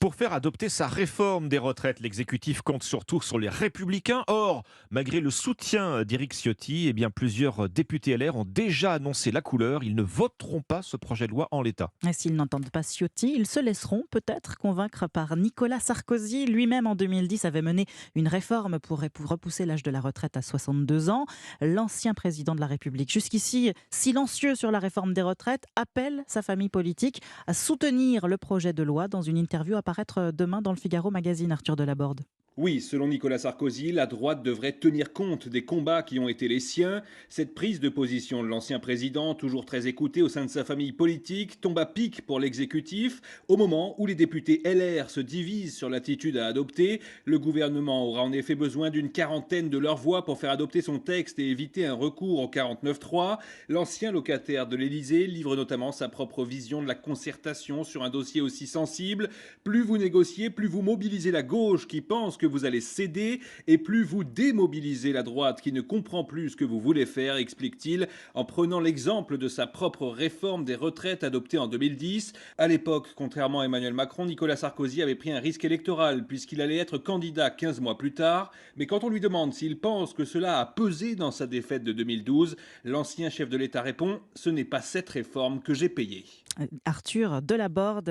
Pour faire adopter sa réforme des retraites, l'exécutif compte surtout sur les Républicains. Or, malgré le soutien d'Éric Ciotti, plusieurs députés LR ont déjà annoncé la couleur. Ils ne voteront pas ce projet de loi en l'état. Et s'ils n'entendent pas Ciotti, ils se laisseront peut-être convaincre par Nicolas Sarkozy. Lui-même, en 2010, avait mené une réforme pour repousser l'âge de la retraite à 62 ans. L'ancien président de la République, jusqu'ici silencieux sur la réforme des retraites, appelle sa famille politique à soutenir le projet de loi dans une interview à paraître demain dans le Figaro Magazine, Arthur Delaborde. Oui, selon Nicolas Sarkozy, la droite devrait tenir compte des combats qui ont été les siens. Cette prise de position de l'ancien président, toujours très écouté au sein de sa famille politique, tombe à pic pour l'exécutif. Au moment où les députés LR se divisent sur l'attitude à adopter, le gouvernement aura en effet besoin d'une quarantaine de leurs voix pour faire adopter son texte et éviter un recours au 49.3. L'ancien locataire de l'Élysée livre notamment sa propre vision de la concertation sur un dossier aussi sensible. Plus vous négociez, plus vous mobilisez la gauche qui pense que vous allez céder et plus vous démobilisez la droite qui ne comprend plus ce que vous voulez faire, explique-t-il, en prenant l'exemple de sa propre réforme des retraites adoptée en 2010. À l'époque, contrairement à Emmanuel Macron, Nicolas Sarkozy avait pris un risque électoral puisqu'il allait être candidat 15 mois plus tard. Mais quand on lui demande s'il pense que cela a pesé dans sa défaite de 2012, l'ancien chef de l'État répond « Ce n'est pas cette réforme que j'ai payée ». Arthur Delaborde.